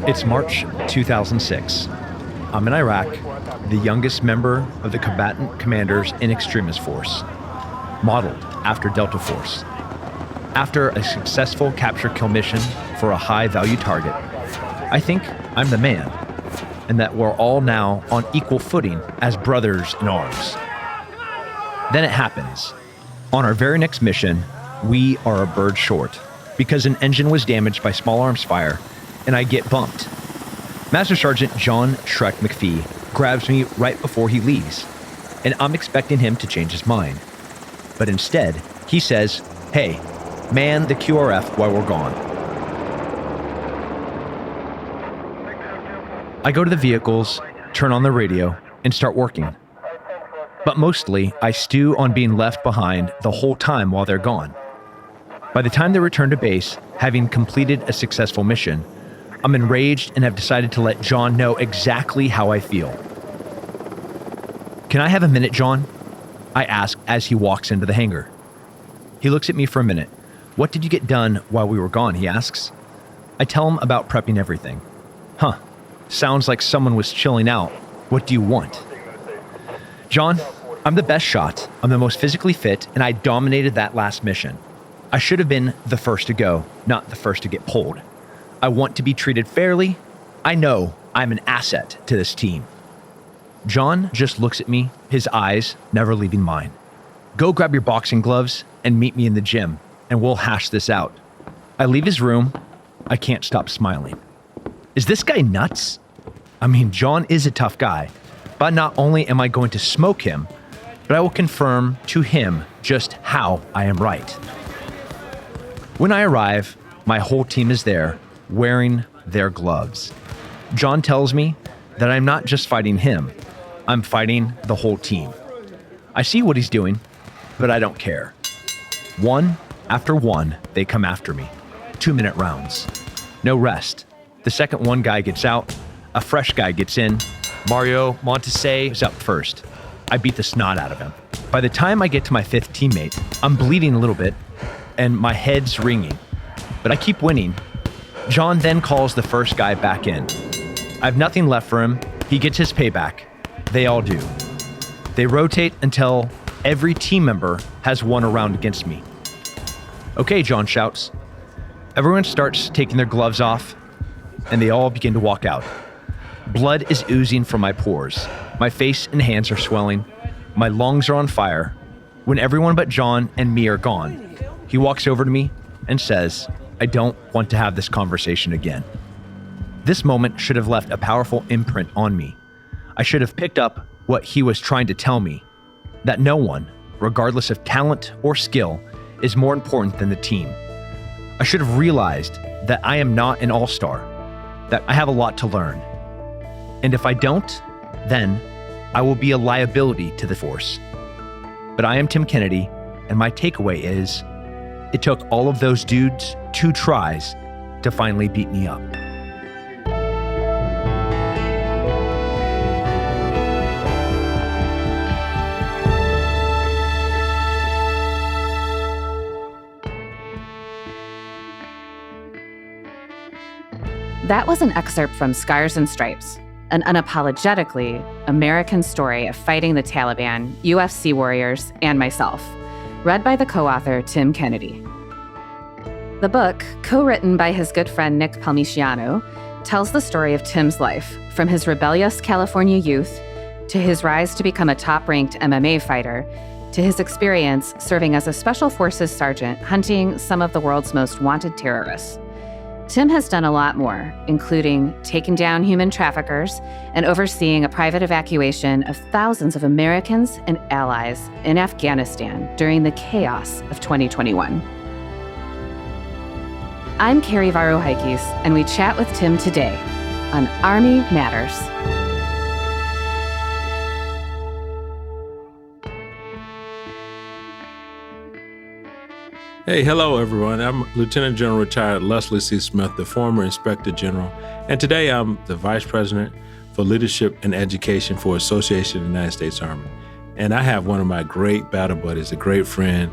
It's March 2006. I'm in Iraq, the youngest member of the combatant commanders in Extremist Force, modeled after Delta Force. After a successful capture-kill mission for a high-value target, I think I'm the man, and that we're all now on equal footing as brothers in arms. Then it happens. On our very next mission, we are a bird short because an engine was damaged by small arms fire, and I get bumped. Master Sergeant John Shrek McPhee grabs me right before he leaves, and I'm expecting him to change his mind. But instead, he says, "Hey, man the QRF while we're gone." I go to the vehicles, turn on the radio, and start working. But mostly, I stew on being left behind the whole time while they're gone. By the time they return to base, having completed a successful mission, I'm enraged and have decided to let John know exactly how I feel. "Can I have a minute, John?" I ask as he walks into the hangar. He looks at me for a minute. "What did you get done while we were gone?" he asks. I tell him about prepping everything. "Huh, sounds like someone was chilling out. What do you want?" "John, I'm the best shot, I'm the most physically fit, and I dominated that last mission. I should have been the first to go, not the first to get pulled. I want to be treated fairly. I know I'm an asset to this team." John just looks at me, his eyes never leaving mine. "Go grab your boxing gloves and meet me in the gym, and we'll hash this out." I leave his room. I can't stop smiling. Is this guy nuts? I mean, John is a tough guy, but not only am I going to smoke him, but I will confirm to him just how I am right. When I arrive, my whole team is there, wearing their gloves. John tells me that I'm not just fighting him, I'm fighting the whole team. I see what he's doing, but I don't care. One after one, they come after me. 2-minute rounds. No rest. The second one guy gets out, a fresh guy gets in. Mario Montese is up first. I beat the snot out of him. By the time I get to my 5th teammate, I'm bleeding a little bit, and my head's ringing. But I keep winning. John then calls the first guy back in. I have nothing left for him. He gets his payback. They all do. They rotate until every team member has won a round against me. "Okay," John shouts. Everyone starts taking their gloves off, and they all begin to walk out. Blood is oozing from my pores. My face and hands are swelling. My lungs are on fire. When everyone but John and me are gone, he walks over to me and says, "I don't want to have this conversation again." This moment should have left a powerful imprint on me. I should have picked up what he was trying to tell me, that no one, regardless of talent or skill, is more important than the team. I should have realized that I am not an all-star, that I have a lot to learn. And if I don't, then I will be a liability to the force. But I am Tim Kennedy, and my takeaway is, it took all of those dudes 2 tries to finally beat me up. That was an excerpt from Scars and Stripes, an unapologetically American story of fighting the Taliban, UFC warriors, and myself, read by the co-author Tim Kennedy. The book, co-written by his good friend Nick Palmiciano, tells the story of Tim's life, from his rebellious California youth to his rise to become a top-ranked MMA fighter, to his experience serving as a Special Forces sergeant hunting some of the world's most wanted terrorists. Tim has done a lot more, including taking down human traffickers and overseeing a private evacuation of thousands of Americans and allies in Afghanistan during the chaos of 2021. I'm Carrie Varohaikis, and we chat with Tim today on Army Matters. Hey, hello everyone. I'm Lieutenant General Retired Leslie C. Smith, the former Inspector General, and today I'm the Vice President for Leadership and Education for Association of the United States Army. And I have one of my great battle buddies, a great friend,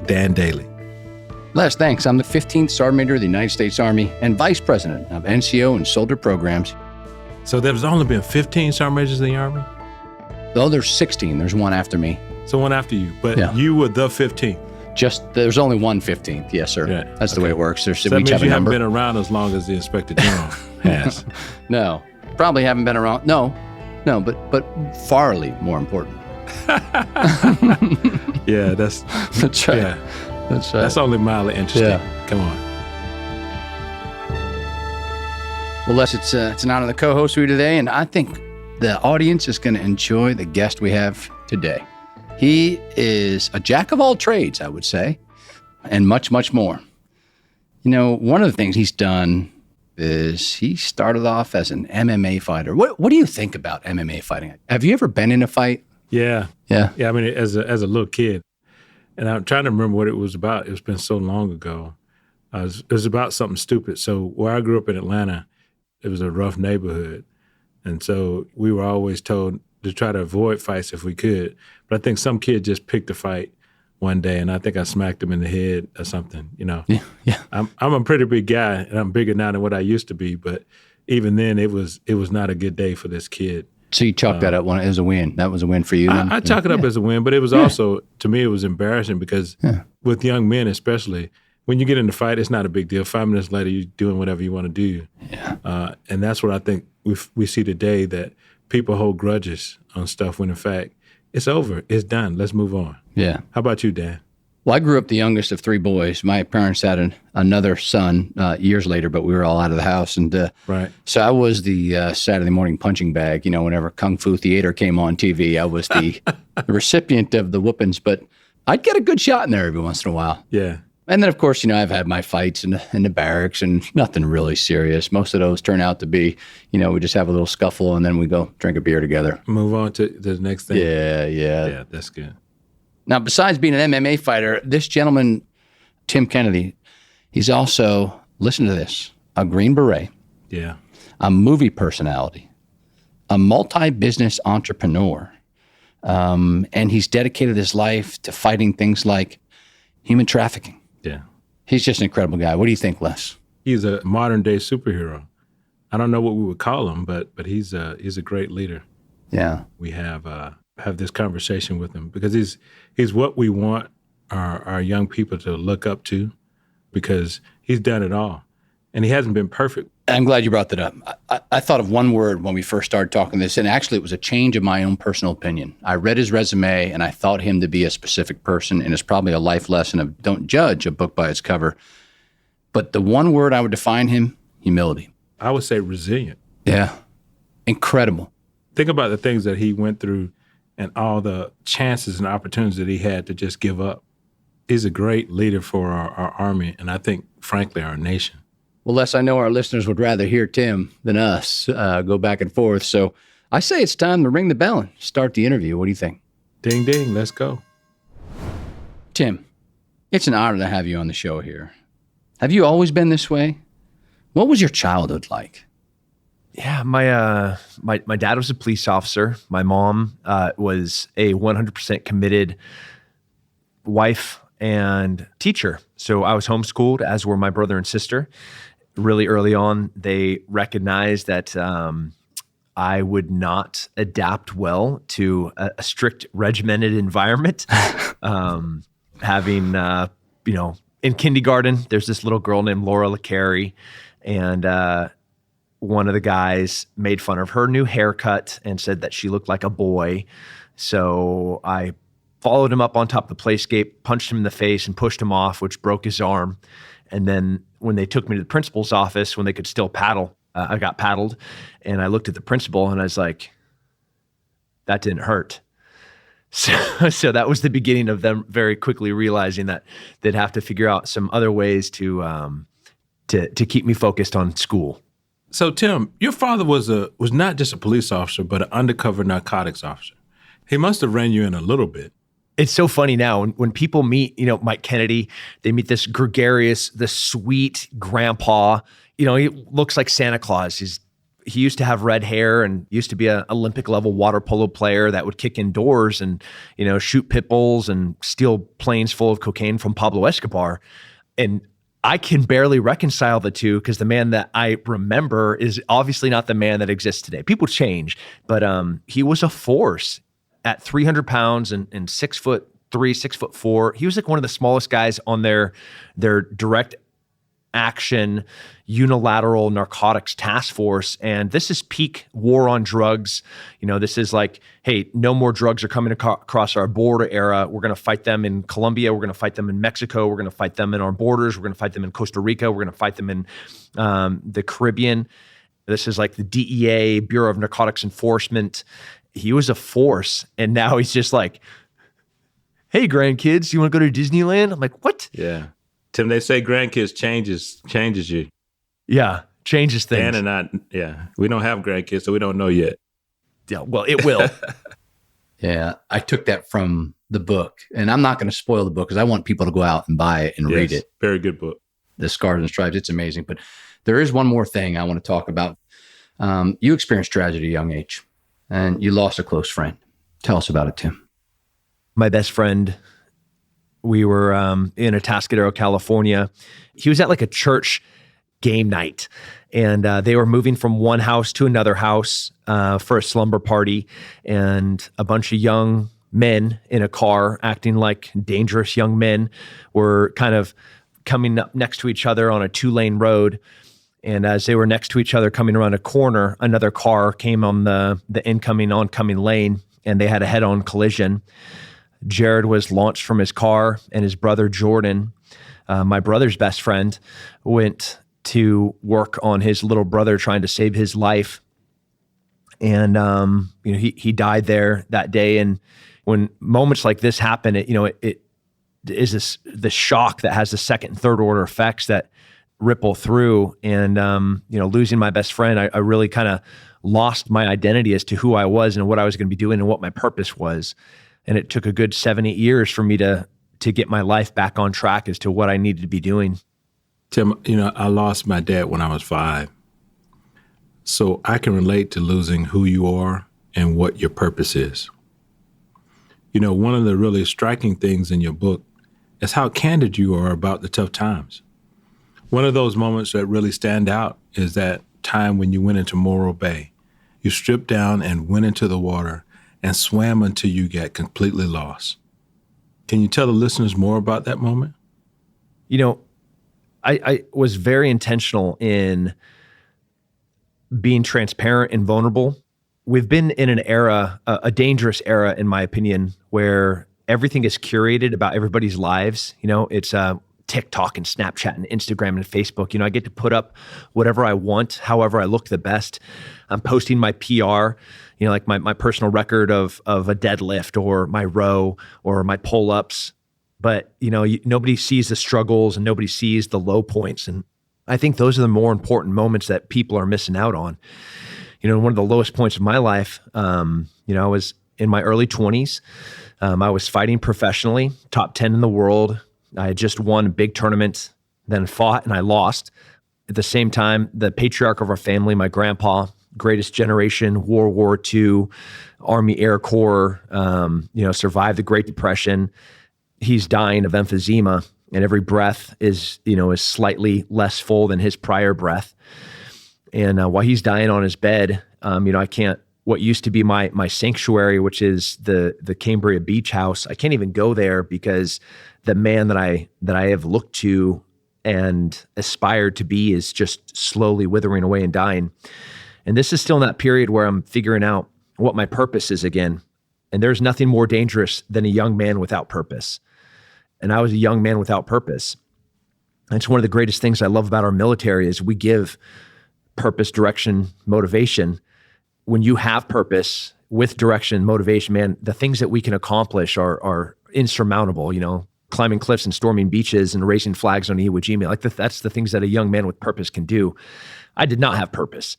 Dan Dailey. Les, thanks. I'm the 15th Sergeant Major of the United States Army and Vice President of NCO and Soldier Programs. So there's only been 15 sergeant majors in the Army? Though there's 16, there's one after me. So one after you, but you were the 15th. There's only one 15th, yes, sir. Yeah, That's the way it works. So that means you haven't been around as long as the Inspector General has. No, probably haven't been around. No, but farly more important. Yeah, that's right. Yeah, That's right. that's only mildly interesting. Yeah. Come on. Well, Les, it's an honor to co-host with you today, and I think the audience is going to enjoy the guest we have today. He is a jack of all trades, I would say, and much, much more. You know, one of the things he's done is he started off as an MMA fighter. What do you think about MMA fighting? Have you ever been in a fight? Yeah. Yeah. I mean, as a little kid, and I'm trying to remember what it was about. It's been so long ago. It was about something stupid. So where I grew up in Atlanta, it was a rough neighborhood. And so we were always told to try to avoid fights if we could. But I think some kid just picked a fight one day, and I think I smacked him in the head or something, you know. Yeah. I'm a pretty big guy, and I'm bigger now than what I used to be. But even then, it was not a good day for this kid. So you chalked that up as a win. That was a win for you then? I chalk it up as a win, but it was also, to me, it was embarrassing because with young men especially, when you get in the fight, it's not a big deal. 5 minutes later, you're doing whatever you want to do. Yeah. And that's what I think we see today, that people hold grudges on stuff when, in fact, it's over. It's done. Let's move on. Yeah. How about you, Dan? Well, I grew up the youngest of 3 boys. My parents had another son years later, but we were all out of the house. And Right. So I was the Saturday morning punching bag. You know, whenever Kung Fu Theater came on TV, I was the recipient of the whoopings. But I'd get a good shot in there every once in a while. Yeah. And then, of course, you know, I've had my fights in the barracks and nothing really serious. Most of those turn out to be, you know, we just have a little scuffle and then we go drink a beer together. Move on to the next thing. Yeah. Yeah, that's good. Now, besides being an MMA fighter, this gentleman, Tim Kennedy, he's also, listen to this, a Green Beret, Yeah. a movie personality, a multi-business entrepreneur, and he's dedicated his life to fighting things like human trafficking. Yeah. He's just an incredible guy. What do you think, Les? He's a modern-day superhero. I don't know what we would call him, but he's a great leader. Yeah. We have this conversation with him because he's what we want our young people to look up to, because he's done it all. And he hasn't been perfect. I'm glad you brought that up. I thought of one word when we first started talking this, and actually it was a change of my own personal opinion. I read his resume, and I thought him to be a specific person, and it's probably a life lesson of don't judge a book by its cover. But the one word I would define him, humility. I would say resilient. Yeah. Incredible. Think about the things that he went through and all the chances and opportunities that he had to just give up. He's a great leader for our Army, and I think, frankly, our nation. Well, Les, I know our listeners would rather hear Tim than us go back and forth. So I say it's time to ring the bell and start the interview. What do you think? Ding, ding, let's go. Tim, it's an honor to have you on the show here. Have you always been this way? What was your childhood like? Yeah, my dad was a police officer. My mom was a 100% committed wife and teacher. So I was homeschooled, as were my brother and sister. Really early on, they recognized that I would not adapt well to a strict, regimented environment. Having, in kindergarten, there's this little girl named Laura LeCarey, and one of the guys made fun of her new haircut and said that she looked like a boy. So I followed him up on top of the playscape, punched him in the face, and pushed him off, which broke his arm. And then when they took me to the principal's office, when they could still paddle, I got paddled. And I looked at the principal and I was like, that didn't hurt. So that was the beginning of them very quickly realizing that they'd have to figure out some other ways to keep me focused on school. So Tim, your father was not just a police officer, but an undercover narcotics officer. He must have ran you in a little bit. It's so funny now when people meet, Mike Kennedy, they meet this gregarious, the sweet grandpa. He looks like Santa Claus. He used to have red hair and used to be an Olympic level water polo player that would kick indoors and, shoot pit bulls and steal planes full of cocaine from Pablo Escobar. And I can barely reconcile the two because the man that I remember is obviously not the man that exists today. People change, but he was a force at 300 pounds and 6'3", 6'4". He was like one of the smallest guys on their direct action unilateral narcotics task force. And this is peak war on drugs. This is like, hey, no more drugs are coming across our border era. We're going to fight them in Colombia. We're going to fight them in Mexico. We're going to fight them in our borders. We're going to fight them in Costa Rica. We're going to fight them in the Caribbean. This is like the DEA, Bureau of Narcotics Enforcement. He was a force. And now he's just like, hey, grandkids, you want to go to Disneyland? I'm like, what? Yeah. Tim, they say grandkids changes you. Yeah, changes things. Dan and I, we don't have grandkids, so we don't know yet. Yeah, well, it will. Yeah, I took that from the book, and I'm not going to spoil the book because I want people to go out and buy it and read it. Very good book. The Scars and Stripes, it's amazing. But there is one more thing I want to talk about. You experienced tragedy at a young age, and you lost a close friend. Tell us about it, Tim. My best friend, we were in Atascadero, California. He was at like a church game night, and they were moving from one house to another house for a slumber party, and a bunch of young men in a car acting like dangerous young men were kind of coming up next to each other on a 2-lane road. And as they were next to each other coming around a corner, another car came on the incoming, oncoming lane, and they had a head-on collision. Jared was launched from his car, and his brother Jordan, my brother's best friend, went to work on his little brother trying to save his life. And he died there that day. And when moments like this happen, it is the shock that has the second and third order effects that ripple through. And losing my best friend, I really kind of lost my identity as to who I was and what I was going to be doing and what my purpose was. And it took a good 7-8 years for me to get my life back on track as to what I needed to be doing. Tim, I lost my dad when I was 5. So I can relate to losing who you are and what your purpose is. One of the really striking things in your book is how candid you are about the tough times. One of those moments that really stand out is that time when you went into Morro Bay. You stripped down and went into the water and swam until you got completely lost. Can you tell the listeners more about that moment? I was very intentional in being transparent and vulnerable. We've been in an era, a dangerous era, in my opinion, where everything is curated about everybody's lives. It's TikTok and Snapchat and Instagram and Facebook. I get to put up whatever I want, however I look the best. I'm posting my PR, like my personal record of a deadlift or my row or my pull-ups. But, nobody sees the struggles and nobody sees the low points. And I think those are the more important moments that people are missing out on. One of the lowest points of my life, I was in my early 20s. I was fighting professionally, top 10 in the world. I had just won a big tournament, then fought and I lost. At the same time, the patriarch of our family, my grandpa, greatest generation, World War II, Army Air Corps, survived the Great Depression. He's dying of emphysema, and every breath is slightly less full than his prior breath. And while he's dying on his bed, I can't, what used to be my sanctuary, which is the Cambria Beach House, I can't even go there because the man that I have looked to and aspired to be is just slowly withering away and dying. And this is still in that period where I'm figuring out what my purpose is again. And there's nothing more dangerous than a young man without purpose. And I was a young man without purpose. And it's one of the greatest things I love about our military is we give purpose, direction, motivation. When you have purpose with direction, motivation, man, the things that we can accomplish are insurmountable, climbing cliffs and storming beaches and raising flags on Iwo Jima. That's the things that a young man with purpose can do. I did not have purpose.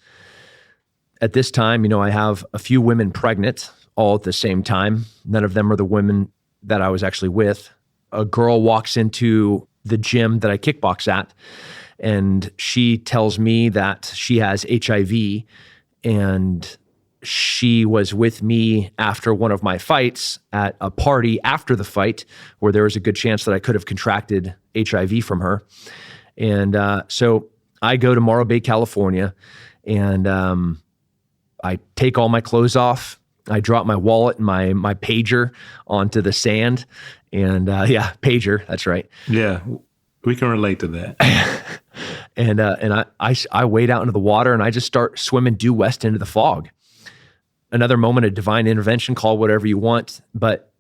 At this time, I have a few women pregnant all at the same time. None of them are the women that I was actually with. A girl walks into the gym that I kickbox at, and she tells me that she has HIV and she was with me after one of my fights at a party after the fight where there was a good chance that I could have contracted HIV from her. And so I go to Morro Bay, California, and I take all my clothes off. I drop my wallet and my pager onto the sand. And pager, that's right. Yeah, we can relate to that. And I wade out into the water and I just start swimming due west into the fog. Another moment of divine intervention, call whatever you want, but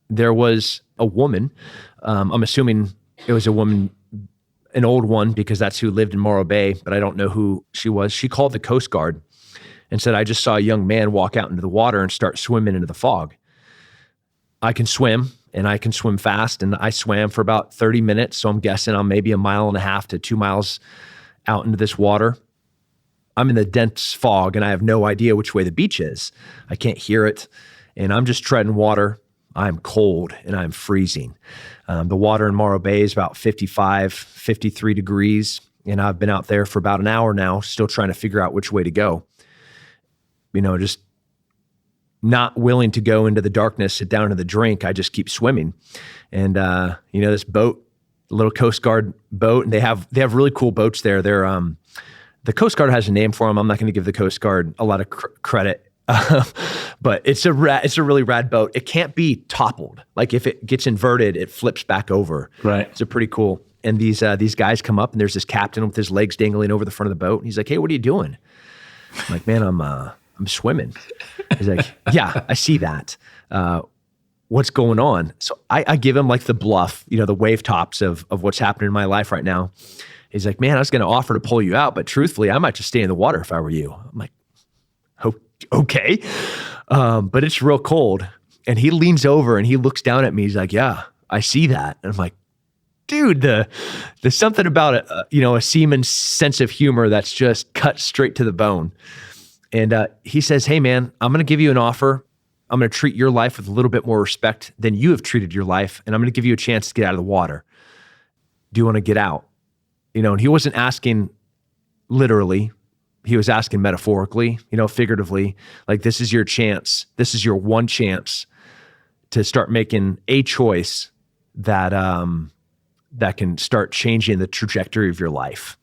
there was a woman, I'm assuming it was a woman, an old one, because that's who lived in Morro Bay, but I don't know who she was. She called the Coast Guard and said, I just saw a young man walk out into the water and start swimming into the fog. I can swim, and I can swim fast, and I swam for about 30 minutes, so I'm guessing I'm maybe 1.5 miles to 2 miles out into this water. I'm in the dense fog, and I have no idea which way the beach is. I can't hear it, and I'm just treading water. I'm cold, and I'm freezing. The water in Morro Bay is about 55, 53 degrees, and I've been out there for about an hour now, still trying to figure out which way to go. Just not willing to go into the darkness, sit down to the drink. I just keep swimming. And, this boat, a little Coast Guard boat, and they have really cool boats there. They're, the Coast Guard has a name for them. I'm not going to give the Coast Guard a lot of credit, but it's a really rad boat. It can't be toppled. Like if it gets inverted, it flips back over. Right. It's a pretty cool. And these guys come up, and there's this captain with his legs dangling over the front of the boat. And he's like, "Hey, what are you doing?" I'm like, "Man, I'm swimming." He's like, "Yeah, I see that. What's going on?" So I give him like the bluff, the wave tops of what's happening in my life right now. He's like, "Man, I was going to offer to pull you out, but truthfully, I might just stay in the water if I were you." I'm like, "Okay." But it's real cold. And he leans over and he looks down at me. He's like, "Yeah, I see that." And I'm like, dude, there's something about a seaman's sense of humor that's just cut straight to the bone. And he says, "Hey, man, I'm going to give you an offer. I'm going to treat your life with a little bit more respect than you have treated your life. And I'm going to give you a chance to get out of the water. Do you want to get out?" And he wasn't asking literally. He was asking metaphorically, figuratively, like, this is your chance. This is your one chance to start making a choice that can start changing the trajectory of your life.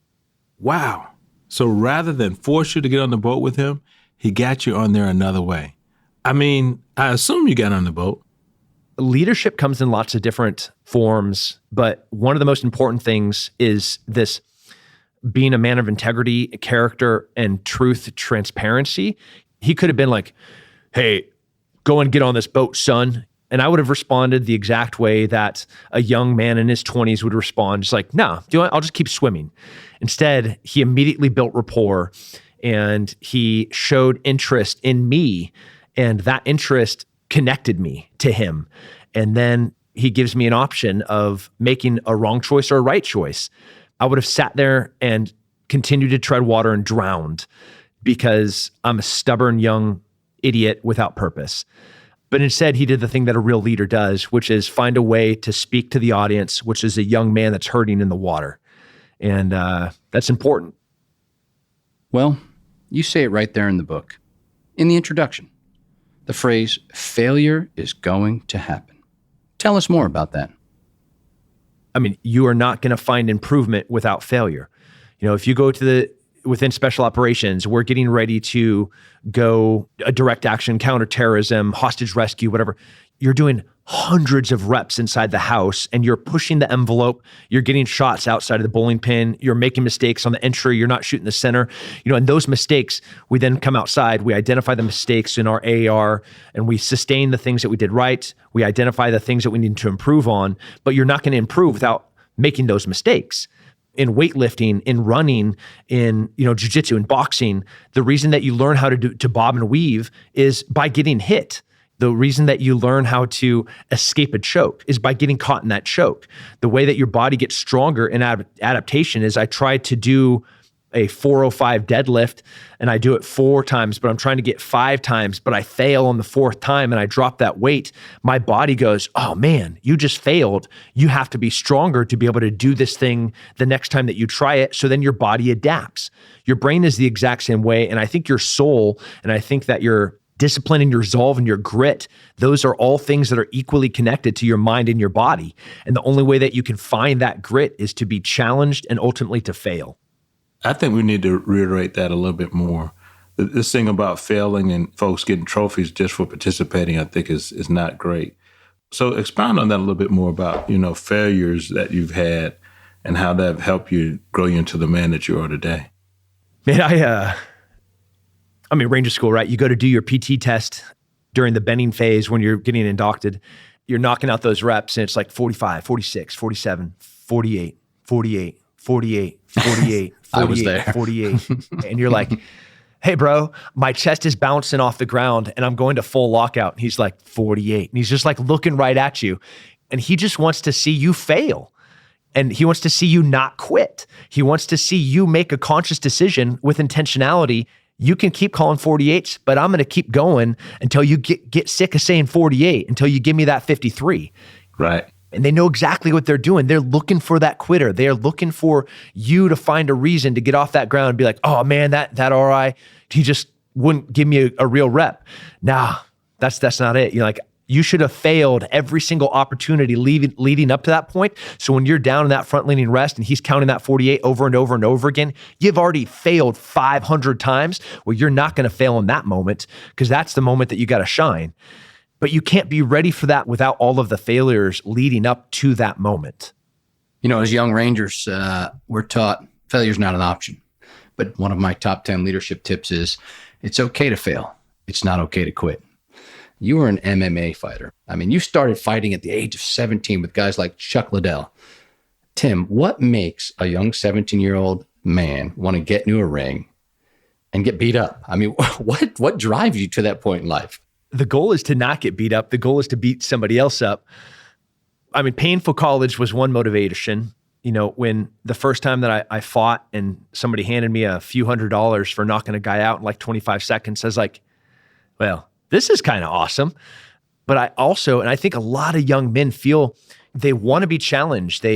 Wow. So rather than force you to get on the boat with him, he got you on there another way. I mean, I assume you got on the boat. Leadership comes in lots of different forms, but one of the most important things is this being a man of integrity, character, and truth, transparency. He could have been like, "Hey, go and get on this boat, son." And I would have responded the exact way that a young man in his 20s would respond. Just like, "No, I'll just keep swimming." Instead, he immediately built rapport and he showed interest in me, and that interest connected me to him. And then he gives me an option of making a wrong choice or a right choice. I would have sat there and continued to tread water and drowned because I'm a stubborn young idiot without purpose. But instead, he did the thing that a real leader does, which is find a way to speak to the audience, which is a young man that's hurting in the water. And that's important. Well, you say it right there in the book. In the introduction, the phrase, "failure is going to happen." Tell us more about that. I mean, you are not going to find improvement without failure. If you go within special operations, we're getting ready to go a direct action, counterterrorism, hostage rescue, whatever. You're doing hundreds of reps inside the house and you're pushing the envelope. You're getting shots outside of the bowling pin. You're making mistakes on the entry. You're not shooting the center. And those mistakes, we then come outside. We identify the mistakes in our AAR and we sustain the things that we did right. We identify the things that we need to improve on, but you're not going to improve without making those mistakes. In weightlifting, in running, in jiu-jitsu, in boxing, the reason that you learn how to bob and weave is by getting hit. The reason that you learn how to escape a choke is by getting caught in that choke. The way that your body gets stronger in adaptation is I try to do a 405 deadlift and I do it 4 times, but I'm trying to get 5 times, but I fail on the 4th time and I drop that weight, my body goes, oh man, you just failed. You have to be stronger to be able to do this thing the next time that you try it. So then your body adapts. Your brain is the exact same way. And I think your soul, and I think that your discipline and your resolve and your grit, those are all things that are equally connected to your mind and your body. And the only way that you can find that grit is to be challenged and ultimately to fail. I think we need to reiterate that a little bit more. This thing about failing and folks getting trophies just for participating, I think is not great. So expound on that a little bit more about, failures that you've had and how that have helped you grow you into the man that you are today. Man, I'm in Ranger School, right? You go to do your PT test during the bending phase when you're getting inducted. You're knocking out those reps and it's like 45, 46, 47, 48, 48, 48, 48, 48, I was there. 48. And you're like, hey, bro, my chest is bouncing off the ground and I'm going to full lockout. And he's like 48. And he's just like looking right at you. And he just wants to see you fail. And he wants to see you not quit. He wants to see you make a conscious decision with intentionality. You can keep calling 48s, but I'm going to keep going until you get sick of saying 48, until you give me that 53. Right. And they know exactly what they're doing. They're looking for that quitter. They're looking for you to find a reason to get off that ground and be like, oh man, that RI, he just wouldn't give me a real rep. Nah, that's not it. You're like, you should have failed every single opportunity leading up to that point. So when you're down in that front leaning rest and he's counting that 48 over and over and over again, you've already failed 500 times. Well, you're not going to fail in that moment because that's the moment that you got to shine. But you can't be ready for that without all of the failures leading up to that moment. As young Rangers, we're taught failure's not an option. But one of my top 10 leadership tips is it's okay to fail. It's not okay to quit. You were an MMA fighter. I mean, you started fighting at the age of 17 with guys like Chuck Liddell. Tim, what makes a young 17-year-old man want to get into a ring and get beat up? I mean, what drives you to that point in life? The goal is to not get beat up. The goal is to beat somebody else up. I mean, painful college was one motivation. When the first time that I fought and somebody handed me a few $100s for knocking a guy out in like 25 seconds, I was like, well, this is kind of awesome. But I also, and I think a lot of young men feel they want to be challenged.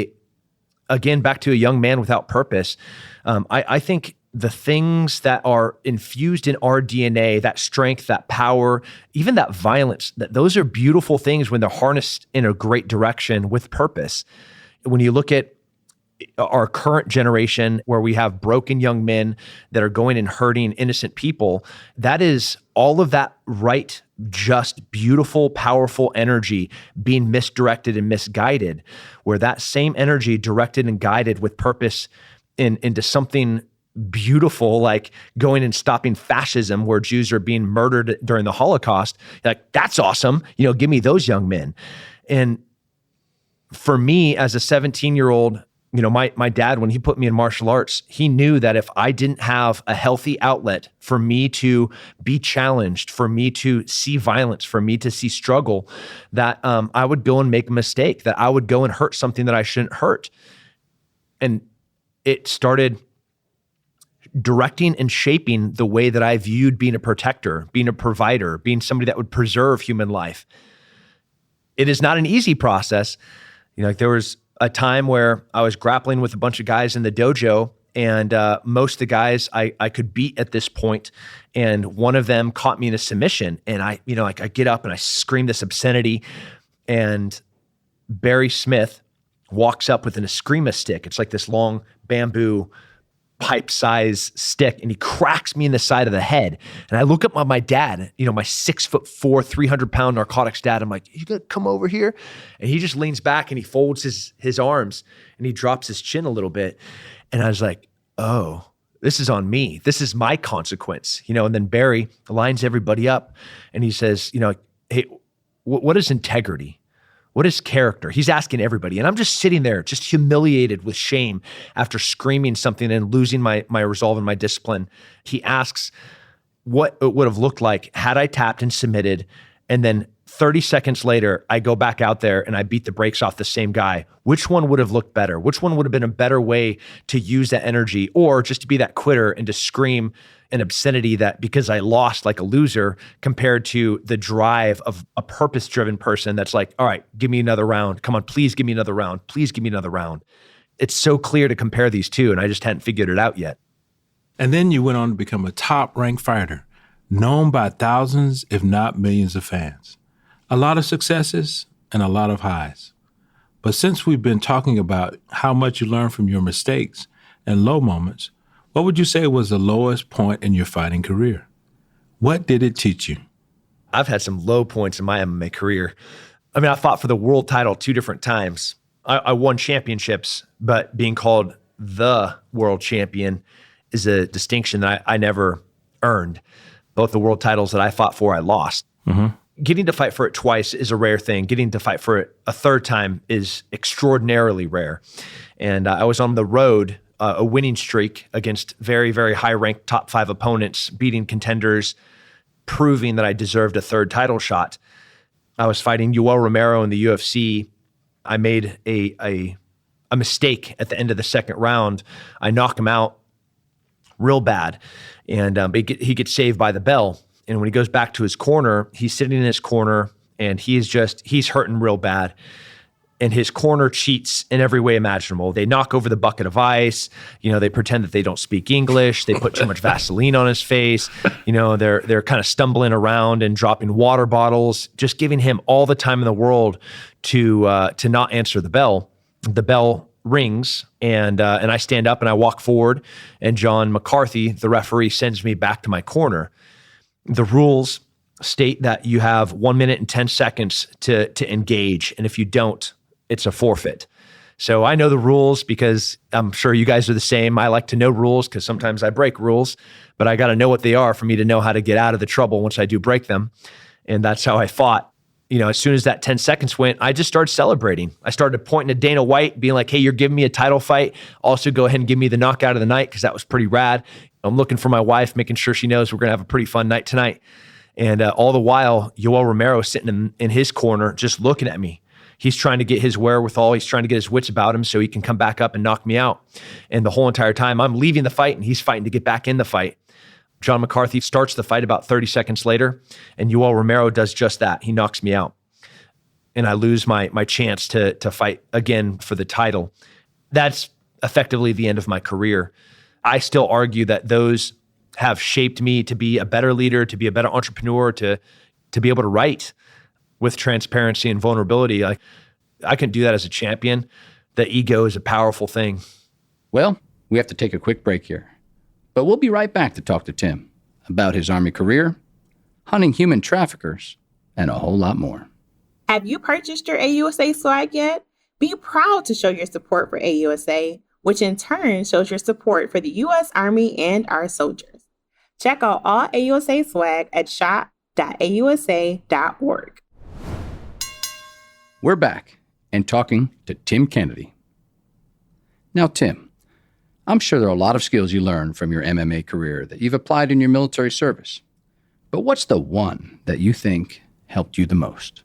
Again, back to a young man without purpose. I think the things that are infused in our DNA, that strength, that power, even that violence, those are beautiful things when they're harnessed in a great direction with purpose. When you look at our current generation where we have broken young men that are going and hurting innocent people, that is all of that right, just beautiful, powerful energy being misdirected and misguided, where that same energy directed and guided with purpose into something beautiful, like going and stopping fascism where Jews are being murdered during the Holocaust. Like, that's awesome. Give me those young men. And for me as a 17-year-old, my dad, when he put me in martial arts, he knew that if I didn't have a healthy outlet for me to be challenged, for me to see violence, for me to see struggle, that I would go and make a mistake, that I would go and hurt something that I shouldn't hurt. And it started directing and shaping the way that I viewed being a protector, being a provider, being somebody that would preserve human life. It is not an easy process. There was a time where I was grappling with a bunch of guys in the dojo, and most of the guys I could beat at this point, and one of them caught me in a submission, and I get up and I scream this obscenity, and Barry Smith walks up with an eskrima stick. It's like this long bamboo pipe size stick, and he cracks me in the side of the head. And I look up at my dad, my 6'4", 300-pound narcotics dad. I'm like, you gonna come over here? And he just leans back and he folds his arms and he drops his chin a little bit. And I was like, oh, this is on me. This is my consequence, and then Barry lines everybody up and he says, hey, what is integrity? What is character? He's asking everybody. And I'm just sitting there, just humiliated with shame after screaming something and losing my resolve and my discipline. He asks what it would have looked like had I tapped and submitted and then 30 seconds later, I go back out there and I beat the brakes off the same guy. Which one would have looked better? Which one would have been a better way to use that energy, or just to be that quitter and to scream an obscenity that because I lost like a loser, compared to the drive of a purpose-driven person that's like, all right, give me another round. Come on, please give me another round. Please give me another round. It's so clear to compare these two, and I just hadn't figured it out yet. And then you went on to become a top-ranked fighter, known by thousands, if not millions of fans. A lot of successes and a lot of highs. But since we've been talking about how much you learned from your mistakes and low moments, what would you say was the lowest point in your fighting career? What did it teach you? I've had some low points in my MMA career. I mean, I fought for the world title 2 different times. I won championships, but being called the world champion is a distinction that I never earned. Both the world titles that I fought for, I lost. Mm-hmm. Getting to fight for it twice is a rare thing. Getting to fight for it a third time is extraordinarily rare. And I was on the road, a winning streak against very, very high-ranked top 5 opponents, beating contenders, proving that I deserved a third title shot. I was fighting Yoel Romero in the UFC. I made a mistake at the end of the second round. I knock him out real bad, and he gets saved by the bell. And when he goes back to his corner, he's sitting in his corner and he's hurting real bad. And his corner cheats in every way imaginable. They knock over the bucket of ice. They pretend that they don't speak English. They put too much Vaseline on his face. They're kind of stumbling around and dropping water bottles, just giving him all the time in the world to not answer the bell. The bell rings, and I stand up and I walk forward, and John McCarthy, the referee, sends me back to my corner. The rules state that you have 1 minute and 10 seconds to engage. And if you don't, it's a forfeit. So I know the rules because I'm sure you guys are the same. I like to know rules because sometimes I break rules, but I got to know what they are for me to know how to get out of the trouble once I do break them. And that's how I fought. As soon as that 10 seconds went, I just started celebrating. I started pointing to Dana White, being like, hey, you're giving me a title fight. Also go ahead and give me the knockout of the night because that was pretty rad. I'm looking for my wife, making sure she knows we're going to have a pretty fun night tonight. And all the while, Yoel Romero is sitting in his corner just looking at me. He's trying to get his wherewithal. He's trying to get his wits about him so he can come back up and knock me out. And the whole entire time, I'm leaving the fight and he's fighting to get back in the fight. John McCarthy starts the fight about 30 seconds later, and Yoel Romero does just that. He knocks me out. And I lose my chance to fight again for the title. That's effectively the end of my career. I still argue that those have shaped me to be a better leader, to be a better entrepreneur, to be able to write with transparency and vulnerability. I couldn't do that as a champion. The ego is a powerful thing. Well, we have to take a quick break here, but we'll be right back to talk to Tim about his Army career, hunting human traffickers, and a whole lot more. Have you purchased your AUSA swag yet? Be proud to show your support for AUSA, which in turn shows your support for the U.S. Army and our soldiers. Check out all AUSA swag at shop.ausa.org. We're back and talking to Tim Kennedy. Now, Tim, I'm sure there are a lot of skills you learned from your MMA career that you've applied in your military service. But what's the one that you think helped you the most?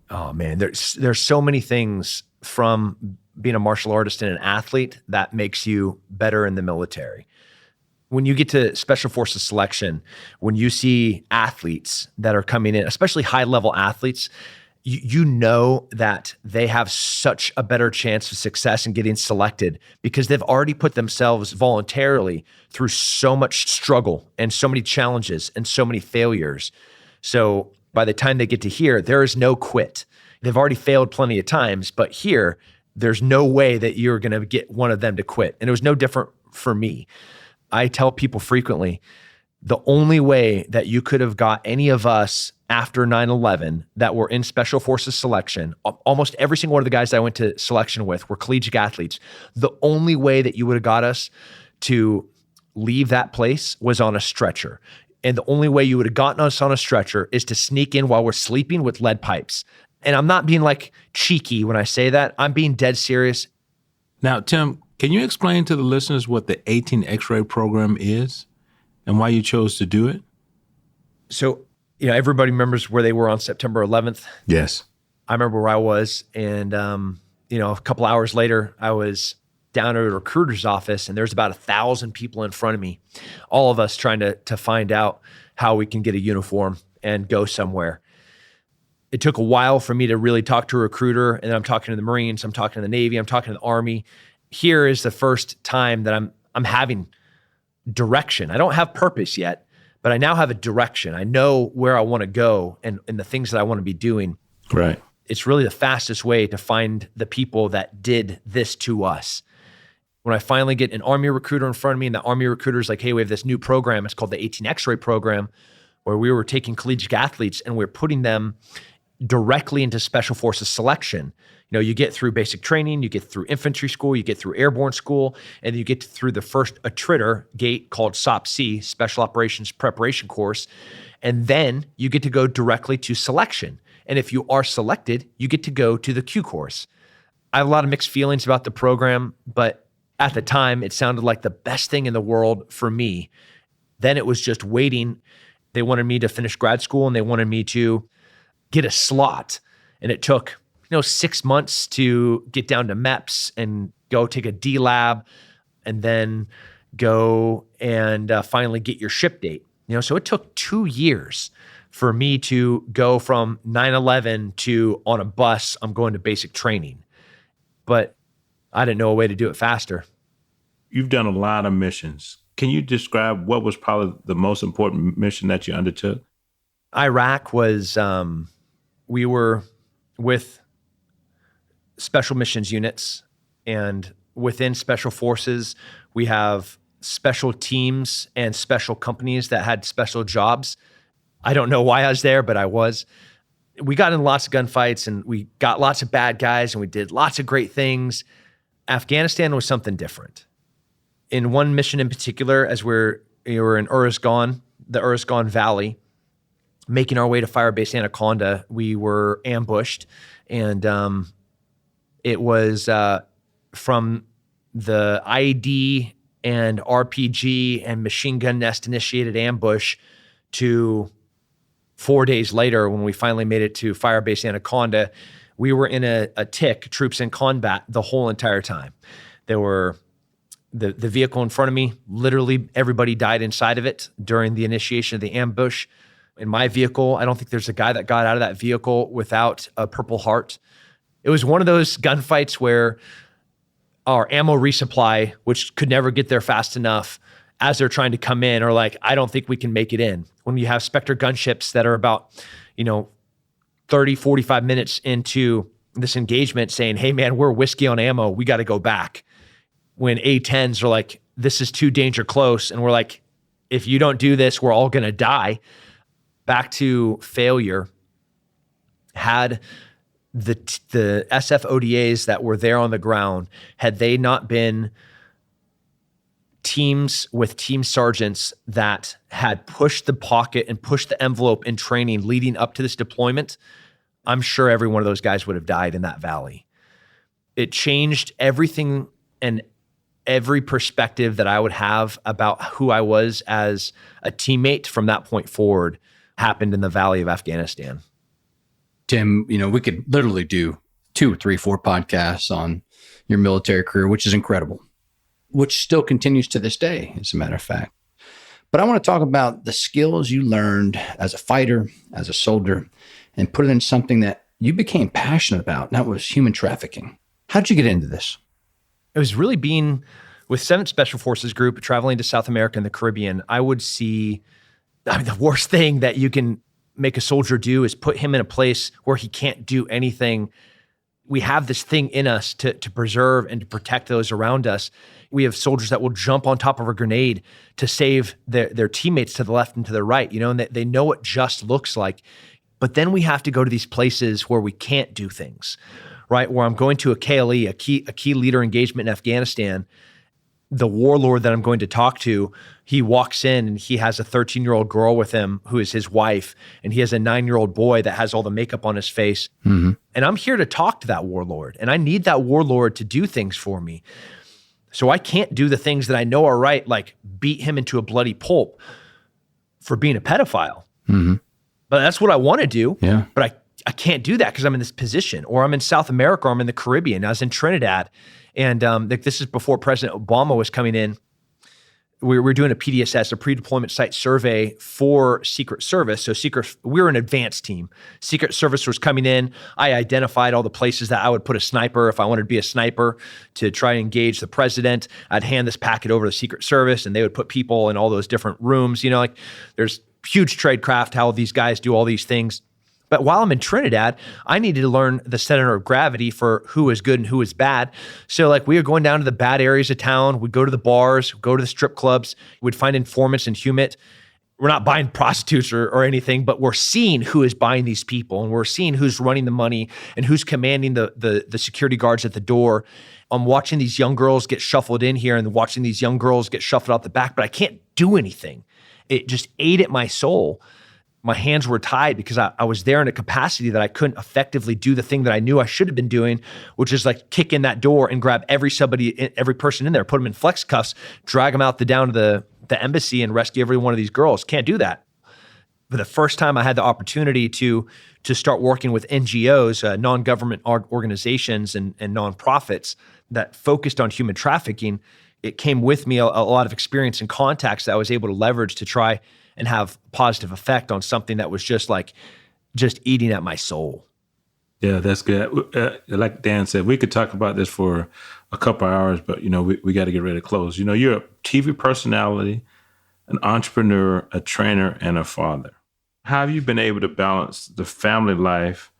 Oh man, there's so many things from being a martial artist and an athlete that makes you better in the military. When you get to Special Forces selection, when you see athletes that are coming in, especially high-level athletes, you know that they have such a better chance of success in getting selected because they've already put themselves voluntarily through so much struggle and so many challenges and so many failures. So by the time they get to here, there is no quit. They've already failed plenty of times, but here, there's no way that you're going to get one of them to quit. And it was no different for me. I tell people frequently, the only way that you could have got any of us after 9/11 that were in Special Forces selection, almost every single one of the guys that I went to selection with were collegiate athletes. The only way that you would have got us to leave that place was on a stretcher. And the only way you would have gotten us on a stretcher is to sneak in while we're sleeping with lead pipes. And I'm not being like cheeky when I say that. I'm being dead serious. Now, Tim, can you explain to the listeners what the 18 X-ray program is and why you chose to do it? So everybody remembers where they were on September 11th. Yes. I remember where I was. And, a couple hours later, I was down at a recruiter's office, and there's about 1,000 people in front of me, all of us trying to find out how we can get a uniform and go somewhere. It took a while for me to really talk to a recruiter, and then I'm talking to the Marines, I'm talking to the Navy, I'm talking to the Army. Here is the first time that I'm having direction. I don't have purpose yet, but I now have a direction. I know where I want to go and the things that I want to be doing. Right. It's really the fastest way to find the people that did this to us. When I finally get an Army recruiter in front of me, and the Army recruiter is like, hey, we have this new program. It's called the 18 X-ray program, where we were taking collegiate athletes and we're putting them directly into Special Forces selection. You get through basic training, you get through infantry school, you get through airborne school, and then you get through the first attritor gate called SOP-C, Special Operations Preparation Course. And then you get to go directly to selection. And if you are selected, you get to go to the Q course. I have a lot of mixed feelings about the program, but at the time, it sounded like the best thing in the world for me. Then it was just waiting. They wanted me to finish grad school, and they wanted me to get a slot. And it took 6 months to get down to MEPS and go take a D lab, and then go and finally get your ship date. So it took 2 years for me to go from 9/11 to on a bus, I'm going to basic training. But I didn't know a way to do it faster. You've done a lot of missions. Can you describe what was probably the most important mission that you undertook? Iraq was, we were with special missions units, and within special forces, we have special teams and special companies that had special jobs. I don't know why I was there, but I was. We got in lots of gunfights, and we got lots of bad guys, and we did lots of great things. Afghanistan was something different. In one mission in particular, as we were in Uruzgan, the Uruzgan Valley, making our way to Firebase Anaconda, we were ambushed, and it was from the IED and RPG and machine gun nest initiated ambush to 4 days later, when we finally made it to Firebase Anaconda, we were in a tick, troops in combat, the whole entire time. There were the vehicle in front of me, literally everybody died inside of it during the initiation of the ambush. In my vehicle, I don't think there's a guy that got out of that vehicle without a Purple Heart. It was one of those gunfights where our ammo resupply, which could never get there fast enough, as they're trying to come in, are like, I don't think we can make it in. When you have Spectre gunships that are about, 30, 45 minutes into this engagement saying, hey man, we're whiskey on ammo, we got to go back. When A-10s are like, this is too danger close. And we're like, if you don't do this, we're all going to die. Back to failure. Had the SF ODAs that were there on the ground, had they not been teams with team sergeants that had pushed the pocket and pushed the envelope in training leading up to this deployment, I'm sure every one of those guys would have died in that valley. It changed everything and every perspective that I would have about who I was as a teammate from that point forward happened in the Valley of Afghanistan. Tim, we could literally do 2, 3, 4 podcasts on your military career, which is incredible, which still continues to this day, as a matter of fact. But I want to talk about the skills you learned as a fighter, as a soldier, and put it in something that you became passionate about, and that was human trafficking. How'd you get into this? It was really being with 7th Special Forces Group, traveling to South America and the Caribbean. I would see, the worst thing that you can make a soldier do is put him in a place where he can't do anything. We have this thing in us to preserve and to protect those around us. We have soldiers that will jump on top of a grenade to save their teammates to the left and to the right, and they know what just looks like. But then we have to go to these places where we can't do things, right? Where I'm going to a KLE, a key leader engagement in Afghanistan. The warlord that I'm going to talk to, he walks in and he has a 13-year-old girl with him who is his wife, and he has a 9-year-old boy that has all the makeup on his face. Mm-hmm. And I'm here to talk to that warlord, and I need that warlord to do things for me. So I can't do the things that I know are right, like beat him into a bloody pulp for being a pedophile. Mm-hmm. But that's what I want to do. Yeah. But I can't do that because I'm in this position, or I'm in South America, or I'm in the Caribbean. I was in Trinidad. And this is before President Obama was coming in. We were doing a PDSS, a pre-deployment site survey for Secret Service. So we were an advanced team. Secret Service was coming in. I identified all the places that I would put a sniper if I wanted to be a sniper to try and engage the president. I'd hand this packet over to the Secret Service, and they would put people in all those different rooms. You know, like there's huge tradecraft, how these guys do all these things. But while I'm in Trinidad, I needed to learn the center of gravity for who is good and who is bad. So like we were going down to the bad areas of town. We'd go to the bars, go to the strip clubs. We'd find informants and humit. We're not buying prostitutes or anything, but we're seeing who is buying these people. And we're seeing who's running the money and who's commanding the security guards at the door. I'm watching these young girls get shuffled in here and watching these young girls get shuffled out the back, but I can't do anything. It just ate at my soul. My hands were tied because I was there in a capacity that I couldn't effectively do the thing that I knew I should have been doing, which is like kick in that door and grab every person in there, put them in flex cuffs, drag them out down to the embassy and rescue every one of these girls. Can't do that. But the first time I had the opportunity to start working with NGOs, non-government organizations and nonprofits that focused on human trafficking, it came with me a lot of experience and contacts that I was able to leverage to try and have positive effect on something that was just eating at my soul. Yeah, that's good. Like Dan said, we could talk about this for a couple of hours, but we got to get ready to close. You're a TV personality, an entrepreneur, a trainer, and a father. How have you been able to balance the family life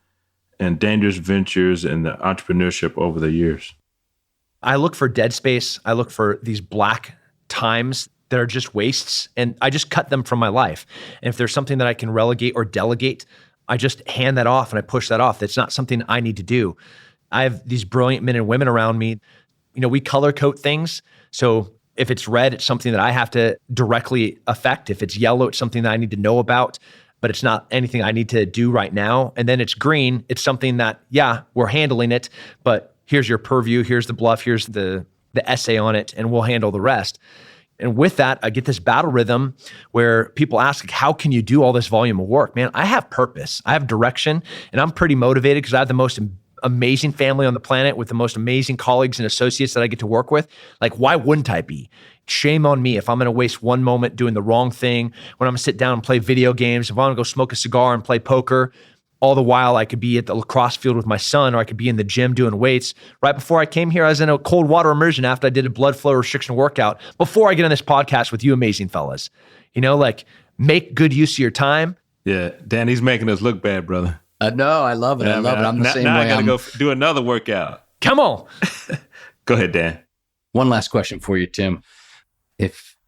and dangerous ventures and the entrepreneurship over the years? I look for dead space. I look for these black times that are just wastes, and I just cut them from my life. And if there's something that I can relegate or delegate, I just hand that off and I push that off. That's not something I need to do. I have these brilliant men and women around me. We color code things. So if it's red, it's something that I have to directly affect. If it's yellow, it's something that I need to know about, but it's not anything I need to do right now. And then it's green. It's something that, yeah, we're handling it, but here's your purview, here's the bluff, here's the essay on it, and we'll handle the rest. And with that, I get this battle rhythm where people ask, like, how can you do all this volume of work? Man, I have purpose. I have direction, and I'm pretty motivated because I have the most amazing family on the planet with the most amazing colleagues and associates that I get to work with. Like, why wouldn't I be? Shame on me if I'm going to waste one moment doing the wrong thing, when I'm going to sit down and play video games, if I'm going to go smoke a cigar and play poker. All the while I could be at the lacrosse field with my son, or I could be in the gym doing weights. Right before I came here, I was in a cold water immersion after I did a blood flow restriction workout before I get on this podcast with you amazing fellas. Make good use of your time. Yeah, Dan, he's making us look bad, brother. No, I love it. I love it. I'm the same way. Now I got to go do another workout. Come on. Go ahead, Dan. One last question for you, Tim. If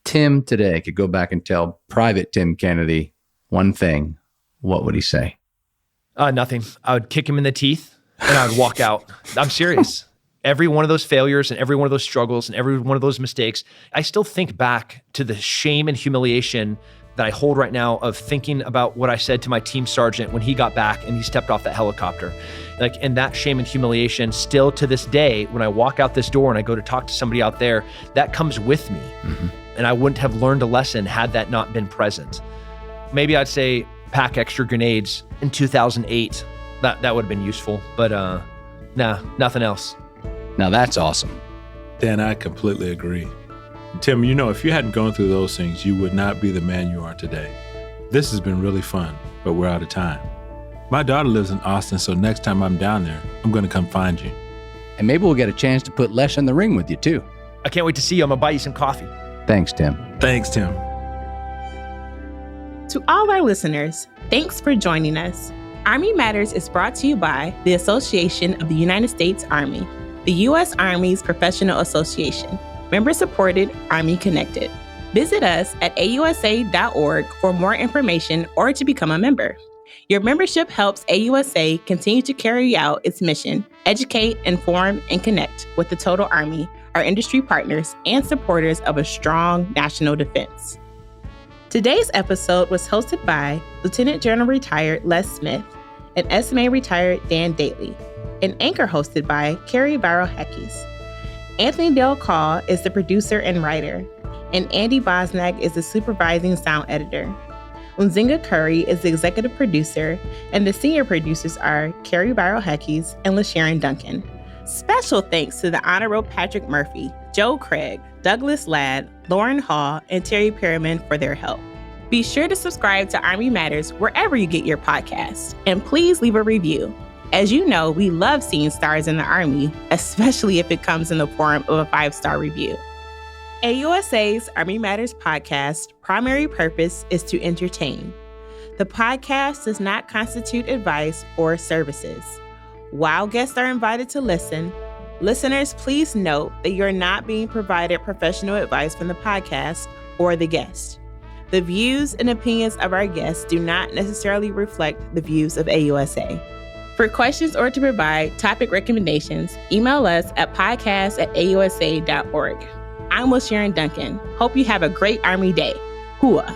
Tim today could go back and tell Private Tim Kennedy one thing, what would he say? Nothing. I would kick him in the teeth and I would walk out. I'm serious. Every one of those failures and every one of those struggles and every one of those mistakes, I still think back to the shame and humiliation that I hold right now of thinking about what I said to my team sergeant when he got back and he stepped off that helicopter. And that shame and humiliation still to this day, when I walk out this door and I go to talk to somebody out there, that comes with me. Mm-hmm. And I wouldn't have learned a lesson had that not been present. Maybe I'd say, pack extra grenades in 2008. That would have been useful, but nothing else. Now that's awesome. Dan, I completely agree. Tim, if you hadn't gone through those things, you would not be the man you are today. This has been really fun, but we're out of time. My daughter lives in Austin, so next time I'm down there, I'm going to come find you. And maybe we'll get a chance to put Les in the ring with you too. I can't wait to see you. I'm going to buy you some coffee. Thanks, Tim. Thanks, Tim. To all our listeners, thanks for joining us. Army Matters is brought to you by the Association of the United States Army, the U.S. Army's professional association, member-supported, Army-connected. Visit us at AUSA.org for more information or to become a member. Your membership helps AUSA continue to carry out its mission, educate, inform, and connect with the total Army, our industry partners, and supporters of a strong national defense. Today's episode was hosted by Lieutenant General Retired Les Smith and SMA Retired Dan Dailey, and anchor hosted by Carrie Barrow-Heckes. Anthony Del Call is the producer and writer, and Andy Bosnack is the supervising sound editor. Unzinga Curry is the executive producer, and the senior producers are Carrie Viral-Heckes and LaSharon Duncan. Special thanks to the Honorable Patrick Murphy, Joe Craig, Douglas Ladd, Lauren Hall, and Terry Perriman for their help. Be sure to subscribe to Army Matters wherever you get your podcasts, and please leave a review. As you know, we love seeing stars in the Army, especially if it comes in the form of a 5-star review. AUSA's Army Matters podcast primary purpose is to entertain. The podcast does not constitute advice or services. While guests are invited to listen, listeners, please note that you're not being provided professional advice from the podcast or the guest. The views and opinions of our guests do not necessarily reflect the views of AUSA. For questions or to provide topic recommendations, email us at podcast@ausa.org. I'm LaSharon Duncan. Hope you have a great Army Day. Hooah!